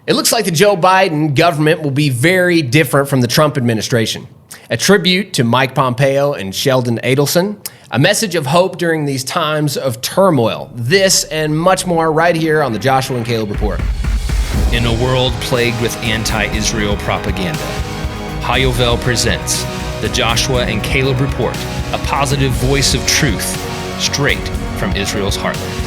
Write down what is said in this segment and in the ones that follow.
It looks like the Joe Biden government will be very different from the Trump administration. A tribute to Mike Pompeo and Sheldon Adelson. A message of hope during these times of turmoil. This and much more right here on the Joshua and Caleb Report. In a world plagued with anti-Israel propaganda, HaYovel presents the Joshua and Caleb Report, a positive voice of truth straight from Israel's heartland.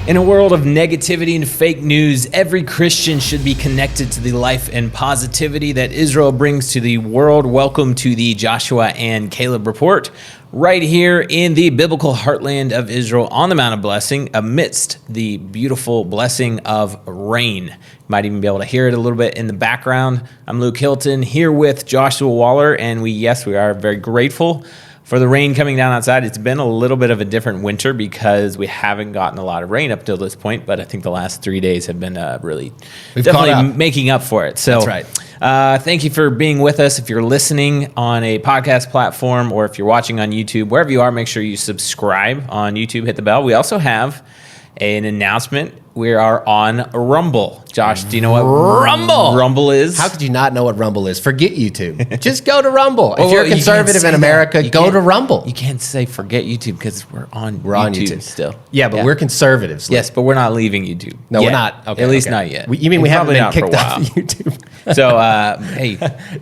In a world of negativity and fake news, every Christian should be connected to the life and positivity that Israel brings to the world. Welcome to the Joshua and Caleb Report, right here in the biblical heartland of Israel on the Mount of Blessing, amidst the beautiful blessing of rain. You might even be able to hear it a little bit in the background. I'm Luke Hilton here with Joshua Waller, and we are very grateful for the rain coming down outside. It's been a little bit of a different winter because we haven't gotten a lot of rain up till this point, but I think the last 3 days have been definitely making up for it. So, that's right. Thank you for being with us. If you're listening on a podcast platform or if you're watching on YouTube, wherever you are, make sure you subscribe on YouTube, hit the bell. We also have an announcement. We are on Rumble. Josh, do you know what Rumble is? How could you not know what Rumble is? Forget YouTube. Just go to Rumble. If you're a conservative in America, go to Rumble. You can't say forget YouTube because we're on YouTube still. Yeah, but we're conservatives. Yes, but we're not leaving YouTube. No, yet. we're not. Okay, at least not yet. You mean we haven't been kicked off of YouTube? So, hey.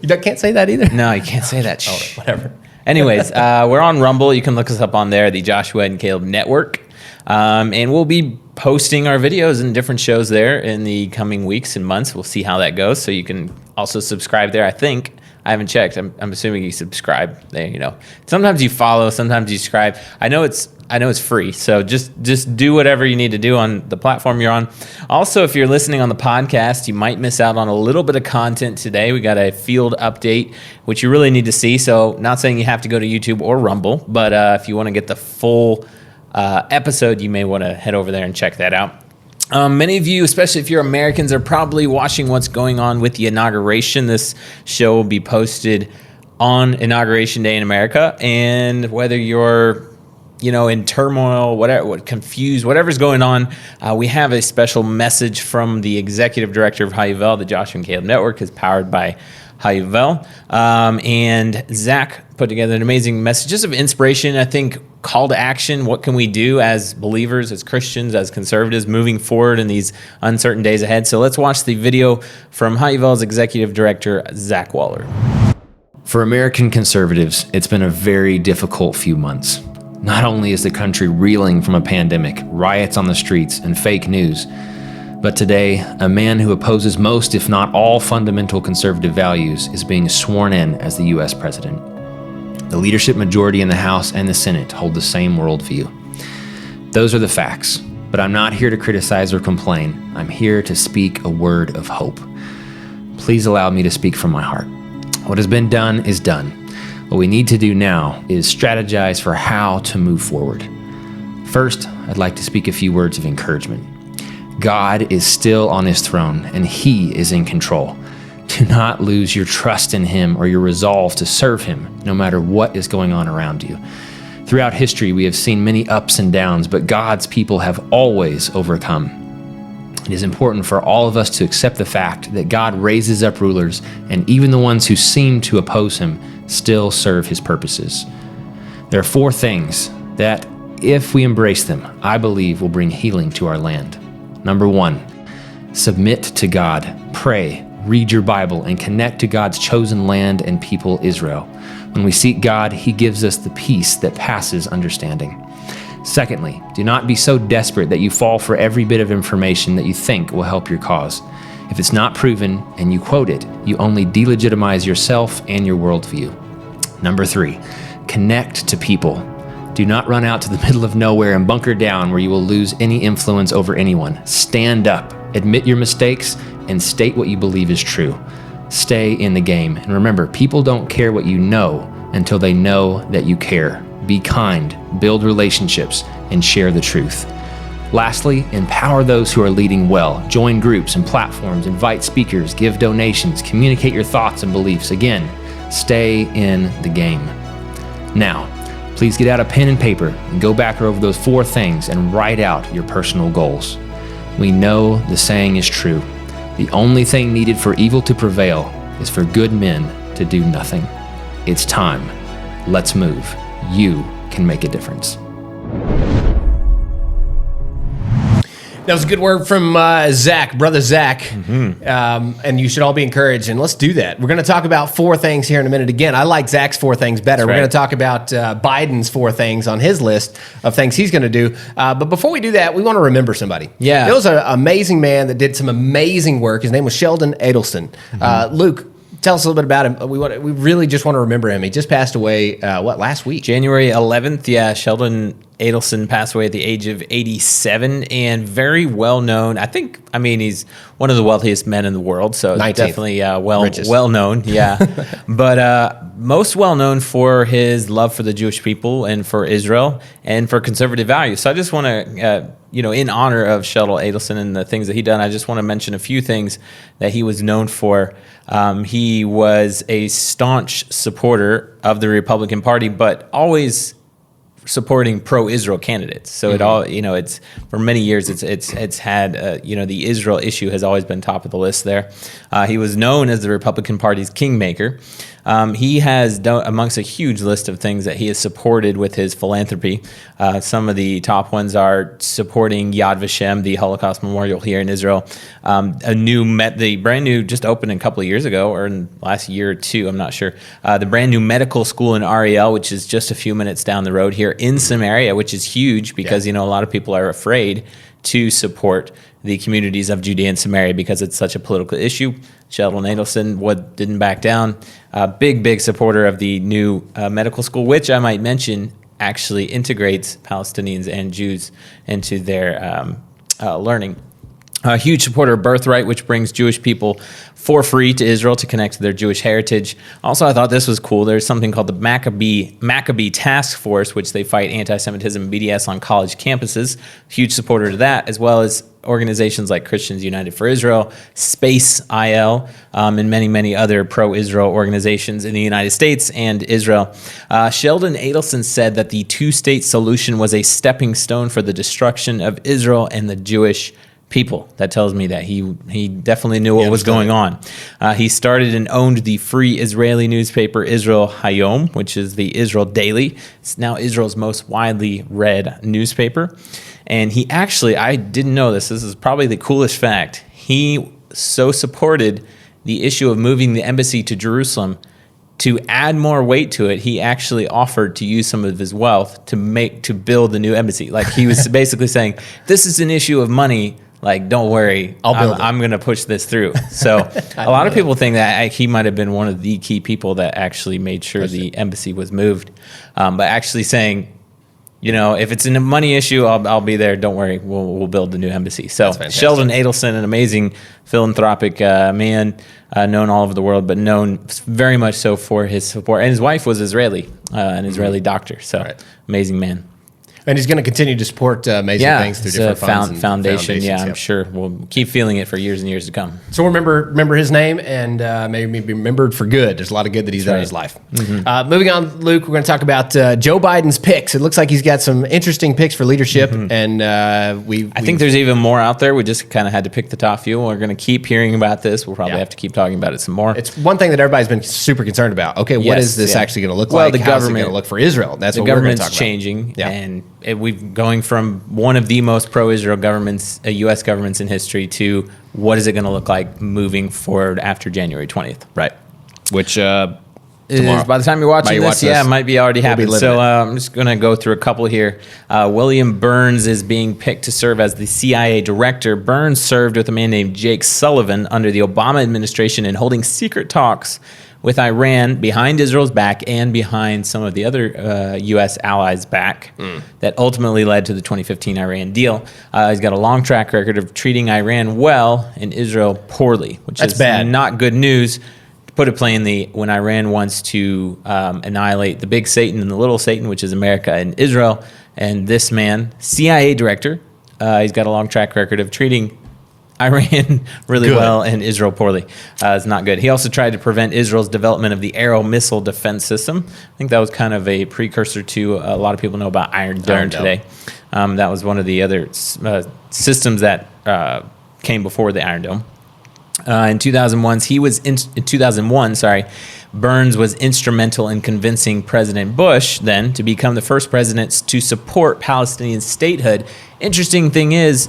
You can't say that either? No, you can't say that. Whatever. Anyways, we're on Rumble. You can look us up on there, the Joshua and Caleb Network. And we'll be posting our videos and different shows there in the coming weeks and months. We'll see how that goes. So you can also subscribe there. I haven't checked. I'm assuming you subscribe there. You know, sometimes you follow, sometimes you subscribe. I know it's free. So just do whatever you need to do on the platform you're on. Also, if you're listening on the podcast, you might miss out on a little bit of content today. We got a field update, which you really need to see. So not saying you have to go to YouTube or Rumble, but if you want to get the full episode, you may want to head over there and check that out. Many of you, especially if you're Americans, are probably watching what's going on with the inauguration. This show will be posted on Inauguration Day in America, and whether you're in turmoil, confused, whatever's going on, we have a special message from the Executive Director of HaYovel. The Joshua and Caleb Network is powered by HaYovel, and Zac put together an amazing messages of inspiration, I think, call to action. What can we do as believers, as Christians, as conservatives moving forward in these uncertain days ahead? So let's watch the video from HaYovel's Executive Director, Zac Waller. For American conservatives, it's been a very difficult few months. Not only is the country reeling from a pandemic, riots on the streets, and fake news, but today, a man who opposes most, if not all, fundamental conservative values is being sworn in as the U.S. president. The leadership majority in the House and the Senate hold the same worldview. Those are the facts, but I'm not here to criticize or complain. I'm here to speak a word of hope. Please allow me to speak from my heart. What has been done is done. What we need to do now is strategize for how to move forward. First, I'd like to speak a few words of encouragement. God is still on his throne, and he is in control. Do not lose your trust in him or your resolve to serve him, no matter what is going on around you. Throughout history, we have seen many ups and downs, but God's people have always overcome. It is important for all of us to accept the fact that God raises up rulers, and even the ones who seem to oppose him still serve his purposes. There are 4 things that, if we embrace them, I believe will bring healing to our land. Number 1, submit to God, pray, read your Bible, and connect to God's chosen land and people, Israel. When we seek God, he gives us the peace that passes understanding. Secondly, do not be so desperate that you fall for every bit of information that you think will help your cause. If it's not proven and you quote it, you only delegitimize yourself and your worldview. Number 3, connect to people. Do not run out to the middle of nowhere and bunker down where you will lose any influence over anyone. Stand up, admit your mistakes, and state what you believe is true. Stay in the game. And remember, people don't care what you know until they know that you care. Be kind, build relationships, and share the truth. Lastly, empower those who are leading well. Join groups and platforms, invite speakers, give donations, communicate your thoughts and beliefs. Again, stay in the game. Now, Please get out a pen and paper and go back over those 4 things and write out your personal goals. We know the saying is true. The only thing needed for evil to prevail is for good men to do nothing. It's time. Let's move. You can make a difference. That was a good word from Zach, brother Zach. And you should all be encouraged. And let's do that. We're going to talk about 4 things here in a minute. Again, I like Zach's 4 things better. We're going to talk about Biden's 4 things on his list of things he's going to do. But before we do that, we want to remember somebody. Yeah. There was an amazing man that did some amazing work. His name was Sheldon Adelson. Luke, tell us a little bit about him. We really just want to remember him. He just passed away, last week? January 11th. Yeah, Sheldon Adelson passed away at the age of 87 and very well known. He's one of the wealthiest men in the world, so 19th. Definitely well known. Yeah, but most well known for his love for the Jewish people and for Israel and for conservative values. So I just want to, in honor of Sheldon Adelson and the things that he done, I just want to mention a few things that he was known for. He was a staunch supporter of the Republican Party, but always supporting pro-Israel candidates. So it's for many years it's had the Israel issue has always been top of the list there. He was known as the Republican Party's kingmaker. He has done amongst a huge list of things that he has supported with his philanthropy. Some of the top ones are supporting Yad Vashem, the Holocaust Memorial here in Israel. The brand new, just opened a couple of years ago, or in the last year or two, I'm not sure. The brand new medical school in Ariel, which is just a few minutes down the road here in Samaria, which is huge because a lot of people are afraid to support the communities of Judea and Samaria because it's such a political issue. Sheldon Adelson didn't back down. Big supporter of the new medical school, which I might mention actually integrates Palestinians and Jews into their learning. A huge supporter of Birthright, which brings Jewish people for free to Israel to connect to their Jewish heritage. Also, I thought this was cool. There's something called the Maccabee Task Force, which they fight anti-Semitism and BDS on college campuses. Huge supporter to that, as well as organizations like Christians United for Israel, Space IL, and many other pro-Israel organizations in the United States and Israel. Sheldon Adelson said that the 2-state solution was a stepping stone for the destruction of Israel and the Jewish people. That tells me that he definitely knew what was going on. He started and owned the free Israeli newspaper Israel Hayom, which is the Israel Daily. It's now Israel's most widely read newspaper. And he actually, I didn't know this is probably the coolest fact, he so supported the issue of moving the embassy to Jerusalem. To add more weight to it, he actually offered to use some of his wealth to build the new embassy. Like, he was basically saying, this is an issue of money. Like, don't worry, I'm going to push this through. So a lot of people think that he might have been one of the key people that actually made sure the embassy was moved. But actually saying, if it's a money issue, I'll be there. Don't worry, we'll build the new embassy. So Sheldon Adelson, an amazing philanthropic man, known all over the world, but known very much so for his support. And his wife was Israeli, an Israeli doctor. So amazing man. And he's going to continue to support amazing things through different funds and foundations. Yeah, I'm sure we'll keep feeling it for years and years to come. So remember his name and maybe be remembered for good. There's a lot of good that he's done in his life. Moving on, Luke, we're going to talk about Joe Biden's picks. It looks like he's got some interesting picks for leadership, and I think there's even more out there. We just kind of had to pick the top few. We're going to keep hearing about this. We'll probably have to keep talking about it some more. It's one thing that everybody's been super concerned about. Okay, what is this actually going to look like? How's it going to look for Israel? That's what we're going to talk about. The government's changing, and we've going from one of the most pro-Israel governments, U.S. governments in history, to what is it going to look like moving forward after January 20th? Right. Which tomorrow. By the time you're watching this, it might be already happened. So I'm just going to go through a couple here. William Burns is being picked to serve as the CIA director. Burns served with a man named Jake Sullivan under the Obama administration in holding secret talks with Iran behind Israel's back and behind some of the other U.S. allies' back that ultimately led to the 2015 Iran deal. He's got a long track record of treating Iran well and Israel poorly, which is bad. Not good news. To put it plainly, when Iran wants to annihilate the big Satan and the little Satan, which is America and Israel, and this man, CIA director, he's got a long track record of treating Iran really Good. well and Israel poorly. It's not good. He also tried to prevent Israel's development of the Arrow missile defense system. I think that was kind of a precursor to a lot of people know about Iron Dome today. That was one of the other systems that came before the Iron Dome. In 2001, Burns was instrumental in convincing President Bush then to become the first president to support Palestinian statehood. Interesting thing is,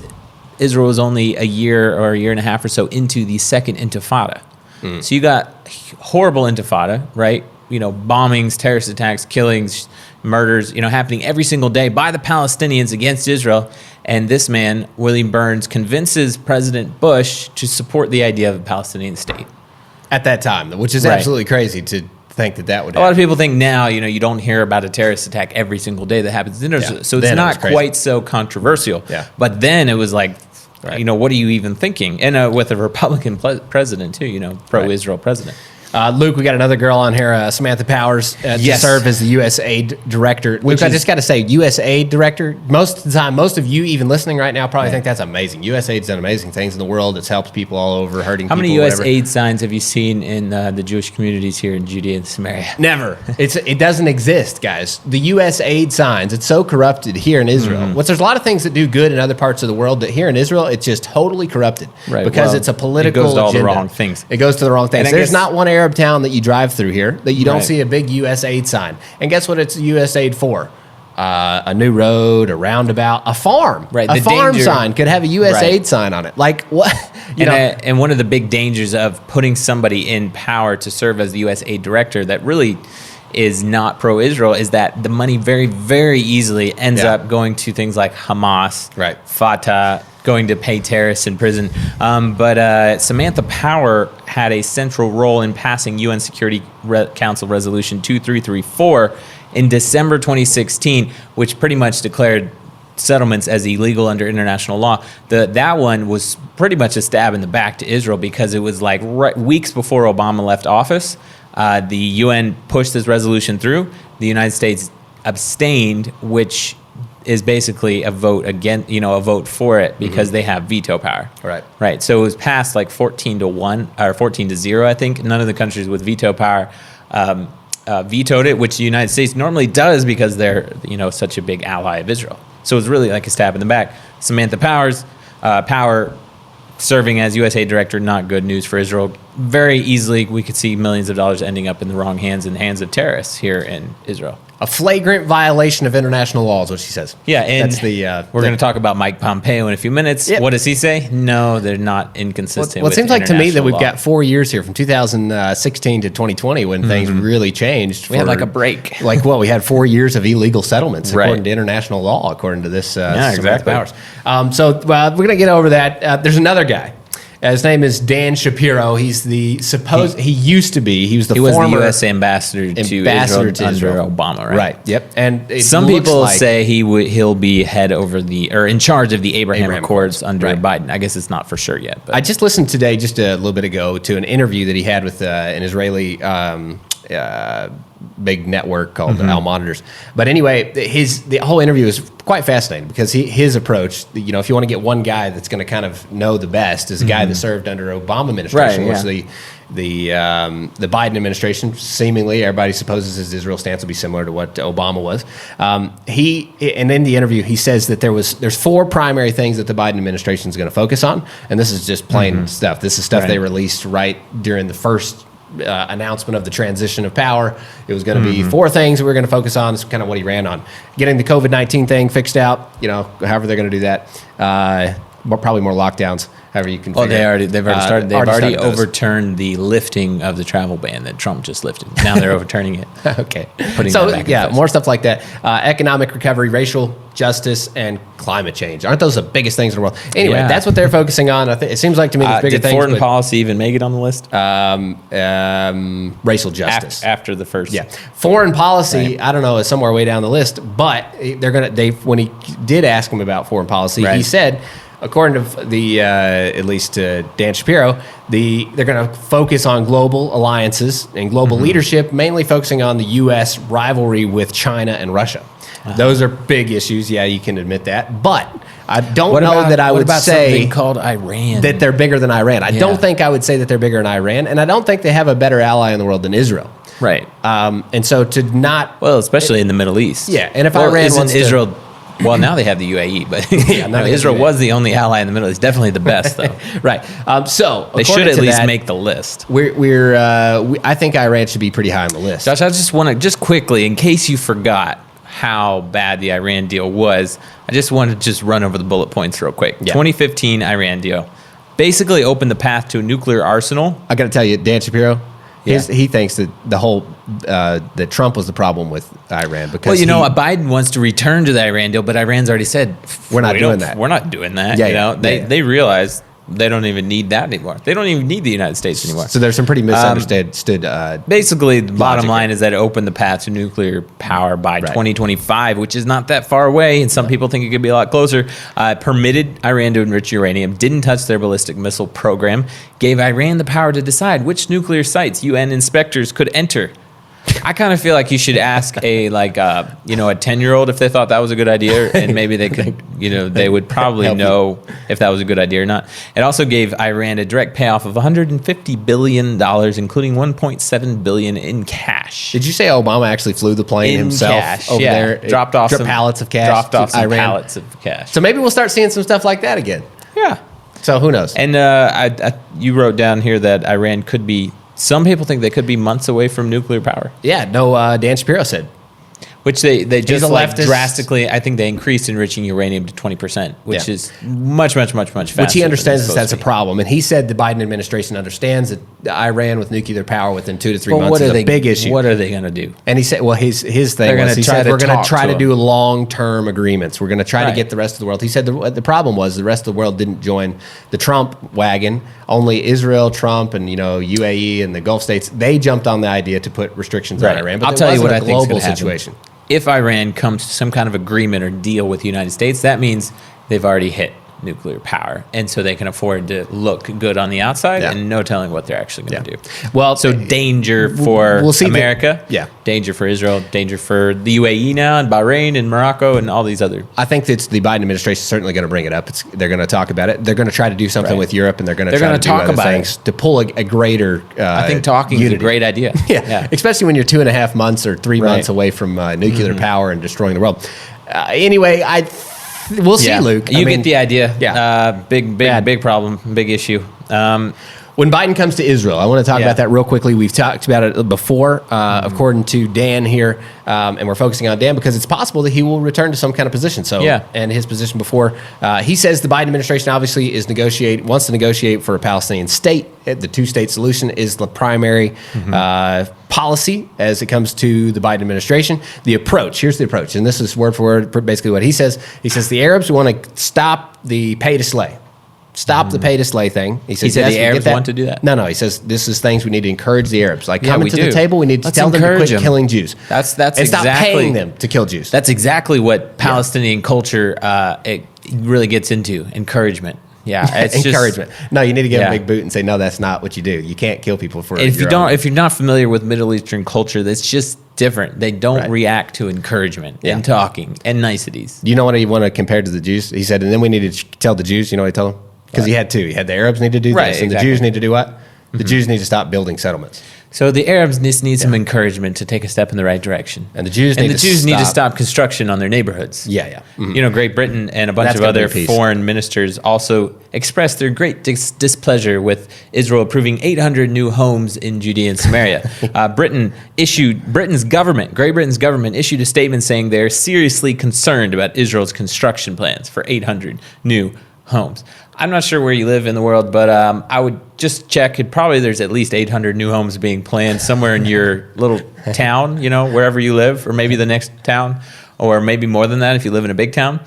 Israel was only a year or a year and a half or so into the second intifada. So you got horrible intifada, right? Bombings, terrorist attacks, killings, murders, happening every single day by the Palestinians against Israel. And this man, William Burns, convinces President Bush to support the idea of a Palestinian state. At that time, which is absolutely crazy to think that would happen. A lot of people think now, you don't hear about a terrorist attack every single day that happens. So it's not quite so controversial. Yeah. But then it was like, what are you even thinking? And with a Republican president too, pro-Israel president. Luke, we got another girl on here, Samantha Powers, to serve as the USAID director. Luke, I just got to say, USAID director, most of the time, most of you even listening right now probably think that's amazing. USAID's done amazing things in the world. It's helped people all over, hurting How people. How many USAID signs have you seen in the Jewish communities here in Judea and Samaria? Never. It doesn't exist, guys. The USAID signs, it's so corrupted here in Israel. There's a lot of things that do good in other parts of the world, that here in Israel, it's just totally corrupted. Right. Because it's a political agenda. It goes to all agenda. the wrong things. It goes to the wrong things. There's not one Arab town that you drive through here that you don't see a big USAID sign. And guess what it's USAID for? A new road, a roundabout, a farm. Right. A farm sign could have a USAID sign on it. Like what? And one of the big dangers of putting somebody in power to serve as the USAID director that really is not pro-Israel is that the money very, very easily ends up going to things like Hamas, Fatah, going to pay terrorists in prison. But Samantha Power had a central role in passing UN Security Council Resolution 2334 in December 2016, which pretty much declared settlements as illegal under international law. That one was pretty much a stab in the back to Israel because it was like weeks before Obama left office. The UN pushed this resolution through. The United States abstained, which is basically a vote against, a vote for it because they have veto power. Right. So it was passed like 14-1 or 14-0, I think. None of the countries with veto power vetoed it, which the United States normally does because they're, such a big ally of Israel. So it was really like a stab in the back. Samantha Power serving as USA director, not good news for Israel. Very easily, we could see millions of dollars ending up in the wrong hands, in the hands of terrorists here in Israel. A flagrant violation of international law is what she says. Yeah, and that's we're going to talk about Mike Pompeo in a few minutes. Yep. What does he say? No, they're not inconsistent. Well, it seems like to me that we've law. got 4 years here, from 2016 to 2020, when things really changed. We had like a break. We had 4 years of illegal settlements according to international law, according to this Samantha Powers. So we're going to get over that. There's another guy. His name is Dan Shapiro. He's he was the former U.S. ambassador to Israel under Obama, right? Right. Yep. And some people say he'll be head over in charge of the Abraham Accords under Biden. I guess it's not for sure yet. But I just listened today, just a little bit ago, to an interview that he had with an Israeli big network called Al Monitors. But anyway, the whole interview is quite fascinating because his approach, if you want to get one guy that's going to kind of know the best, is a guy that served under Obama administration, which the Biden administration, seemingly everybody supposes his Israel stance will be similar to what Obama was. And in the interview, he says that there's 4 primary things that the Biden administration is going to focus on, and this is just plain stuff. This is stuff they released right during the first announcement of the transition of power. It was going to be 4 things that we're going to focus on. It's kind of what he ran on. Getting the COVID-19 thing fixed out, however they're going to do that. Probably more lockdowns, however you can. They've already started. They've already overturned the lifting of the travel ban that Trump just lifted. Now they're overturning it. Okay. More stuff like that. Economic recovery, racial justice, and climate change. Aren't those the biggest things in the world? Anyway, that's what they're focusing on. It seems like to me there's bigger things. Did foreign policy even make it on the list? Racial justice after the first. Yeah, foreign policy. I don't know, is somewhere way down the list. But when he did ask him about foreign policy, he said, according to at least Dan Shapiro, they're going to focus on global alliances and global leadership, mainly focusing on the U.S. rivalry with China and Russia. Those are big issues. Yeah, you can admit that. But I don't What know about- that I what would about say something called Iran? that they're bigger than Iran. I don't think I would say that they're bigger than Iran, and I don't think they have a better ally in the world than Israel. Right. And so to not, Well, especially in the Middle East. Yeah, and if well, Iran isn't wants to- Israel, well, now they have the UAE, but now no, they have Israel the UAE. was the only ally in the Middle East. Definitely the best, though. right. So They should according at to least that, make the list. I think Iran should be pretty high on the list. Josh, I just want to, just quickly, in case you forgot how bad the Iran deal was, I just want to just run over the bullet points real quick. Yeah. 2015 Iran deal basically opened the path to a nuclear arsenal. I got to tell you, Dan Shapiro, Yeah. he thinks that the whole that Trump was the problem with Iran because Well, you know, Biden wants to return to the Iran deal, but Iran's already said We're not we doing don't- that." We're not doing that. Yeah, you know, yeah. they realize they don't even need that anymore. They don't even need the United States anymore. So there's some pretty misunderstood. Basically, the bottom Logic line here. is that it opened the path to nuclear power by Right. 2025, which is not that far away, and some people think it could be a lot closer. Permitted Iran to enrich uranium, didn't touch their ballistic missile program, gave Iran the power to decide which nuclear sites UN inspectors could enter. I kind of feel like you should ask a 10-year-old if they thought that was a good idea, and maybe they could, they would probably Help you. know if that was a good idea or not. It also gave Iran a direct payoff of $150 billion, including $1.7 billion in cash. Did you say Obama actually flew the plane In himself cash, over yeah. there? Dropped off some pallets of cash. Dropped to off some Iran? pallets of cash. So maybe we'll start seeing some stuff like that again. Yeah. So who knows? And you wrote down here that Iran could be. Some people think they could be months away from nuclear power. Yeah, no. Dan Shapiro said. Which they just a like leftist. drastically. I think they increased enriching uranium to 20%, which Yeah. is much faster. Which he understands than that it's that's a supposed to be. problem, and he said the Biden administration understands that Iran with nuclear power within 2 to 3 But months what is are a they? big issue. What are they going to do? And he said, well, his thing They're was, gonna he try said, to we're going to talk try to to do long-term agreements. We're going to try to Right. get the rest of the world. He said the problem was the rest of the world didn't join the Trump wagon. Only Israel, Trump, and UAE and the Gulf states, they jumped on the idea to put restrictions on Right. Iran. But I'll it tell you wasn't what a I think is global gonna happen. situation. If Iran comes to some kind of agreement or deal with the United States, that means they've already hit nuclear power, and so they can afford to look good on the outside, Yeah. and no telling what they're actually going to Yeah. do. Well, so danger for we'll see America, yeah. danger for Israel, danger for the UAE now, and Bahrain and Morocco and all these other. I think that the Biden administration is certainly going to bring it up. They're going to talk about it. They're going to try to do something Right. with Europe, and they're going to They're try gonna to do talk other about things to pull a greater. I think talking is a great idea. Yeah, especially when you're 2.5 months or 3 Right. months away from nuclear power and destroying the world. Anyway, we'll see, Luke. You get the idea. Yeah. Big problem, big issue. When Biden comes to Israel, I want to talk Yeah. about that real quickly. We've talked about it before, according to Dan here, and we're focusing on Dan because it's possible that he will return to some kind of position. So, Yeah. and his position before, he says the Biden administration obviously wants to negotiate for a Palestinian state. The two-state solution is the primary policy as it comes to the Biden administration. The approach, here's the approach, and this is word for word, basically what he says. He says the Arabs want to stop the pay to slay. Stop the pay to slay thing. He says said yes, the we get Arabs that. want to do that? No. He says this is things we need to encourage the Arabs. Like Yeah, coming we to do. the table, we need to Let's tell them to encourage quit them. killing Jews. That's and stop exactly- paying them to kill Jews. That's exactly what Palestinian culture it really gets into. Encouragement. Yeah, it's encouragement. No, you need to give Yeah. them a big boot and say, no, that's not what you do. You can't kill people for. If you your don't, own. if you're not familiar with Middle Eastern culture, that's just different. They don't Right. react to encouragement Yeah. and talking and niceties. You know what he want to compare to the Jews? He said, and then we need to tell the Jews. You know what he told them? Because he had two. He had the Arabs need to do Right, this, and exactly. the Jews need to do what? The Jews need to stop building settlements. So the Arabs just need some encouragement to take a step in the right direction, And the Jews need to stop construction on their neighborhoods. Yeah. Mhm. You know, Great Britain and a bunch That's of gonna be other a piece. foreign ministers also expressed their great displeasure with Israel approving 800 new homes in Judea and Samaria. Great Britain's government issued a statement saying they're seriously concerned about Israel's construction plans for 800 new homes. I'm not sure where you live in the world, but I would just check. There's at least 800 new homes being planned somewhere in your little town, wherever you live, or maybe the next town, or maybe more than that if you live in a big town.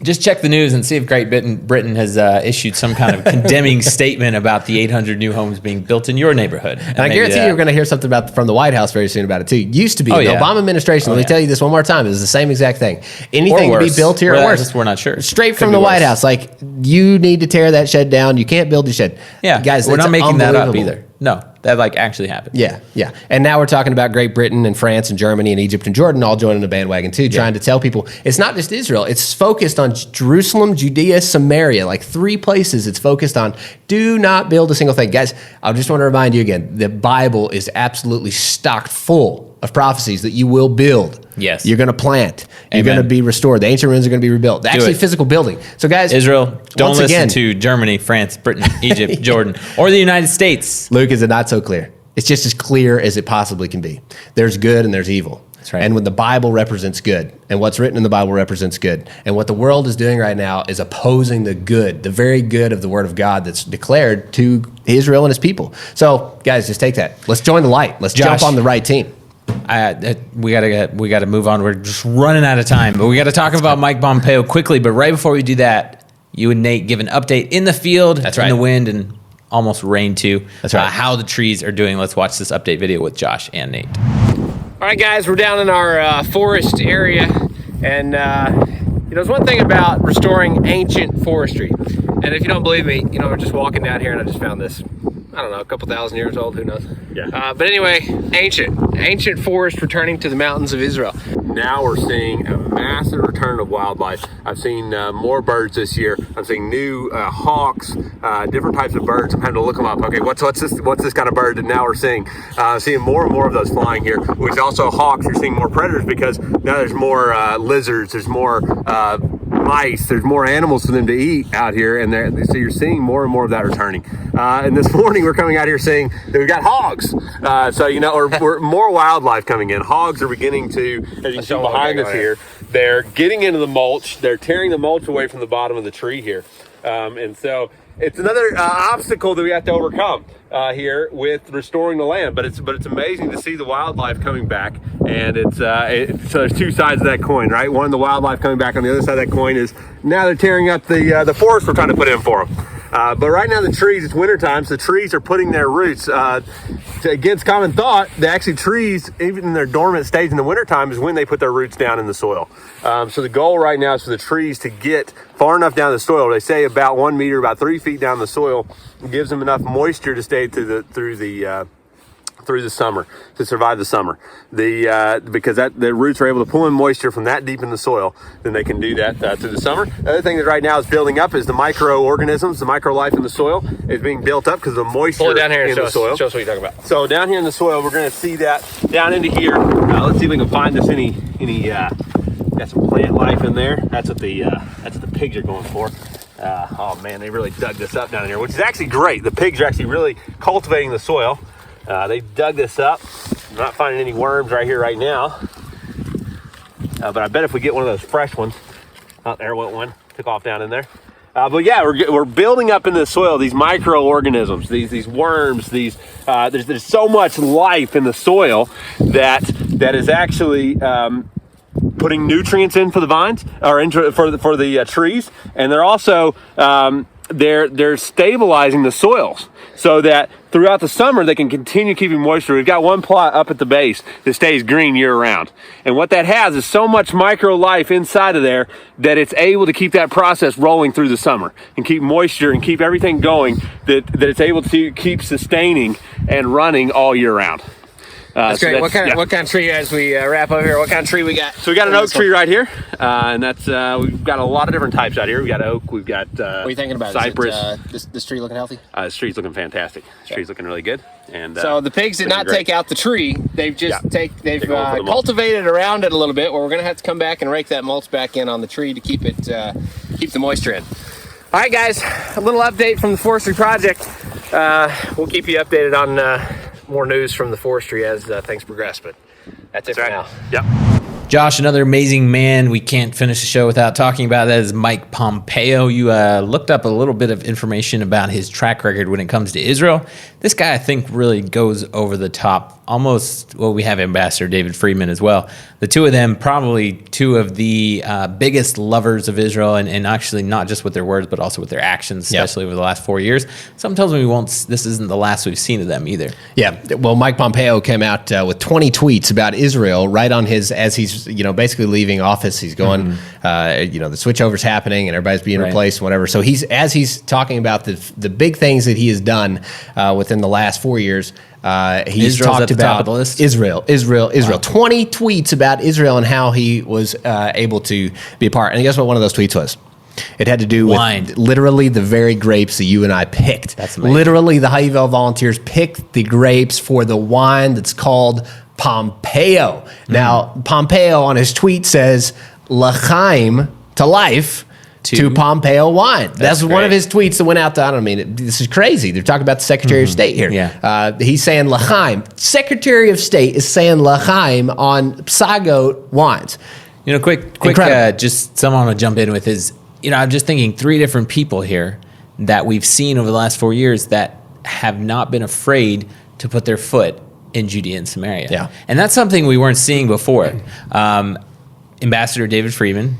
Just check the news and see if Great Britain has issued some kind of condemning statement about the 800 new homes being built in your neighborhood. And I guarantee you're going to hear something from the White House very soon about it too. Used to be Oh, the yeah. Obama administration. Let me tell you this one more time. It was the same exact thing. Anything to be worse. built here, Well, or worse, just we're not sure. Straight Could from be the White worse. House, like you need to tear that shed down. You can't build the shed. Yeah, guys, we're it's not making that up unbelievable. either. No, that like actually happened. Yeah, yeah. And now we're talking about Great Britain and France and Germany and Egypt and Jordan all joining the bandwagon too, trying to tell people it's not just Israel. It's focused on Jerusalem, Judea, Samaria, like 3 places it's focused on. Do not build a single thing. Guys, I just want to remind you again, the Bible is absolutely stocked full of prophecies that you will build. Yes. You're going to plant. You're Amen. going to be restored. The ancient ruins are going to be rebuilt. Actually, physical building. So guys, Israel, don't once listen again, to Germany, France, Britain, Egypt, Jordan, or the United States. Luke, is it not so clear? It's just as clear as it possibly can be. There's good and there's evil. That's right. And when the Bible represents good, and what's written in the Bible represents good, and what the world is doing right now is opposing the good, the very good of the Word of God that's declared to Israel and his people. So, guys, just take that. Let's join the light. Let's jump on the right team. We gotta move on. We're just running out of time, but we got to talk about Mike Pompeo quickly. But right before we do that, you and Nate give an update in the field, That's right. in the wind, and almost rain too. That's right. How the trees are doing. Let's watch this update video with Josh and Nate. All right, guys, we're down in our forest area, and there's one thing about restoring ancient forestry. And if you don't believe me, we're just walking down here, and I just found this. I don't know, a couple thousand years old, who knows? Yeah. But anyway, ancient forest returning to the mountains of Israel. Now we're seeing a massive return of wildlife. I've seen more birds this year. I'm seeing new hawks, different types of birds. I'm having to look them up. Okay, what's this kind of bird that now we're seeing? Seeing more and more of those flying here, which also hawks. You're seeing more predators because now there's more lizards, there's more mice, there's more animals for them to eat out here, and so you're seeing more and more of that returning. And this morning we're coming out here saying that we've got hogs. Or more wildlife coming in. Hogs are beginning to, as you see behind us here, they're getting into the mulch. They're tearing the mulch away from the bottom of the tree here. And so it's another obstacle that we have to overcome here with restoring the land. But it's amazing to see the wildlife coming back. And so there's 2 sides of that coin, right? One, the wildlife coming back. On the other side of that coin is now they're tearing up the forest we're trying to put in for them. But right now the trees, it's wintertime, so the trees are putting their roots. Against common thought, trees, even in their dormant stage in the wintertime, is when they put their roots down in the soil. So the goal right now is for the trees to get far enough down the soil. They say about 1 meter, about 3 feet down the soil, gives them enough moisture to stay through the summer, to survive the summer. Because the roots are able to pull in moisture from that deep in the soil, then they can do that through the summer. The other thing that right now is building up is the microorganisms, the microlife in the soil is being built up because of the moisture Pull it down here and in the soil. show us what you're talking about. So down here in the soil, we're going to see that down into here. Let's see if we can find this any got some plant life in there. That's what the pigs are going for. Oh man, they really dug this up down here, which is actually great. The pigs are actually really cultivating the soil. They dug this up. I'm not finding any worms right here right now. But I bet if we get one of those fresh ones, oh, there went one, took off down in there. But yeah, we're building up in the soil these microorganisms, these worms, there's so much life in the soil that is actually putting nutrients in for the vines or for the trees, and they're also they're stabilizing the soils so that throughout the summer they can continue keeping moisture. We've got one plot up at the base that stays green year round, and what that has is so much micro life inside of there that it's able to keep that process rolling through the summer and keep moisture and keep everything going, that it's able to keep sustaining and running all year round. That's great. What kind of tree, as we wrap over here, what kind of tree we got? So we got an oak tree right here, and that's we've got a lot of different types out here. We got oak, we've got what are you thinking about? cypress. Is this tree looking healthy? This tree's looking fantastic. This tree's looking really good. And so the pigs did not take out the tree. They've just they've the cultivated around it a little bit. Where we're gonna have to come back and rake that mulch back in on the tree to keep the moisture in. All right, guys, a little update from the forestry project. We'll keep you updated on more news from the forestry as things progress, but that's it for now. Yep. Josh, another amazing man. We can't finish the show without talking about that is Mike Pompeo. You looked up a little bit of information about his track record when it comes to Israel. This guy, I think, really goes over the top. Almost, well, we have Ambassador David Friedman as well. The two of them, probably two of the biggest lovers of Israel, and actually not just with their words, but also with their actions, especially over the last 4 years. Something tells me this isn't the last we've seen of them either. Yeah, well, Mike Pompeo came out with 20 tweets about Israel right on as he's basically leaving office. He's going the switchover's happening and everybody's being replaced and whatever. So he's talking about the big things that he has done within the last 4 years. He's Israel's talked at the top about of the list? Israel. Wow. 20 tweets about Israel and how he was able to be a part. And guess what one of those tweets was? It had to do Wine. with literally the very grapes that you and I picked. That's amazing. Literally, the HaYovel volunteers picked the grapes for the wine that's called Pompeo. Now, Pompeo on his tweet says, L'chaim, to life, to Pompeo wine. That's one of his tweets that went out to, I don't mean, this is crazy. They're talking about the Secretary of State here. Yeah. He's saying L'chaim. Secretary of State is saying L'chaim on Psagot wines. Quick, just someone I want to jump in with is, I'm just thinking 3 different people here that we've seen over the last 4 years that have not been afraid to put their foot in Judea and Samaria. Yeah. And that's something we weren't seeing before. Ambassador David Friedman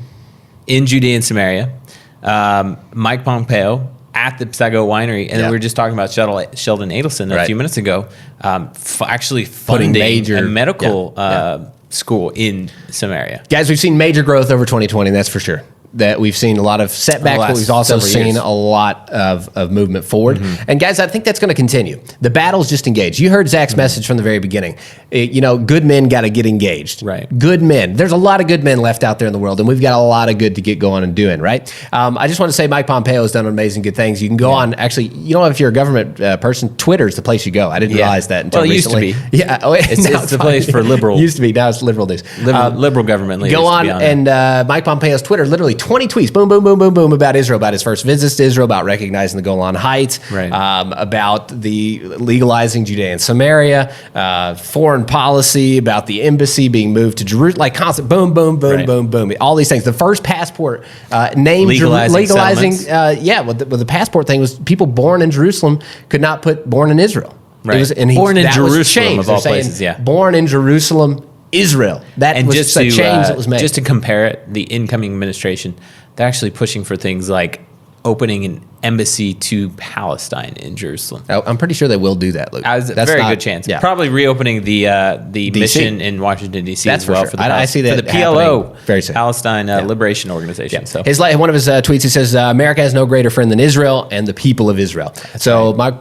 in Judea and Samaria, Mike Pompeo at the Psagot winery, and then we were just talking about Sheldon Adelson a few minutes ago, actually funding a medical school in Samaria. Guys, we've seen major growth over 2020, that's for sure. That we've seen a lot of setbacks, but we've also seen a lot of movement forward. And guys, I think that's going to continue. The battle's just engaged. You heard Zach's message from the very beginning. Good men got to get engaged. Right. Good men. There's a lot of good men left out there in the world, and we've got a lot of good to get going and doing, right? I just want to say Mike Pompeo has done amazing good things. You can go on, actually, if you're a government person, Twitter's the place you go. I didn't realize that until recently. It used to be. Yeah. It's the place for liberal. It used to be. Now it's liberal news. Liberal government leaders. Go on, and Mike Pompeo's Twitter, literally 20 tweets, boom, boom, boom, boom, boom, about Israel, about his first visits to Israel, about recognizing the Golan Heights, about the legalizing Judea and Samaria, foreign policy, about the embassy being moved to Jerusalem, like constant boom, boom, boom, boom, boom, all these things. The first passport named legalizing the passport thing was people born in Jerusalem could not put born in Israel. Right. Born in Jerusalem, of all places, born in Jerusalem, Israel. That was just a change that was made. Just to compare it, the incoming administration, they're actually pushing for things like opening an embassy to Palestine in Jerusalem. I'm pretty sure they will do that, Luke. That's a very good chance. Yeah. Probably reopening the mission in Washington, D.C. That's as well. For sure. I see that for the PLO, very soon. Palestine Liberation Organization. Yeah. So one of his tweets, he says, America has no greater friend than Israel and the people of Israel.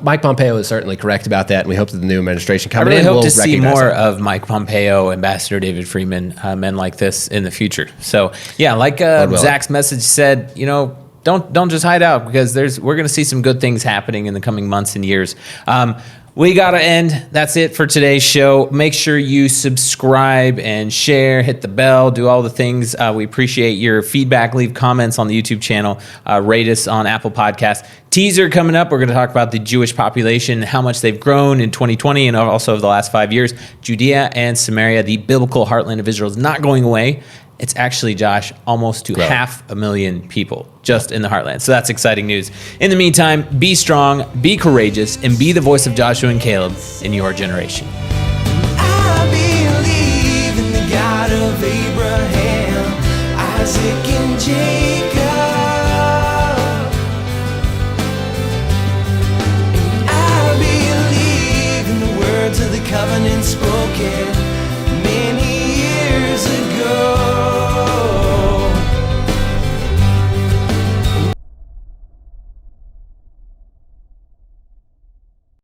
Mike Pompeo is certainly correct about that, and we hope that the new administration coming in I really hope will to see recognize more that. of Mike Pompeo, Ambassador David Friedman, men like this in the future. So, like Zach's message said, don't just hide out, because we're going to see some good things happening in the coming months and years. We got to end. That's it for today's show. Make sure you subscribe and share, hit the bell, do all the things. We appreciate your feedback. Leave comments on the YouTube channel. Rate us on Apple Podcasts. Teaser coming up. We're going to talk about the Jewish population, how much they've grown in 2020 and also over the last 5 years. Judea and Samaria, the biblical heartland of Israel, is not going away. It's actually, Josh, almost to 500,000 people just in the heartland. So that's exciting news. In the meantime, be strong, be courageous, and be the voice of Joshua and Caleb in your generation. I believe in the God of Abraham, Isaac, and Jacob.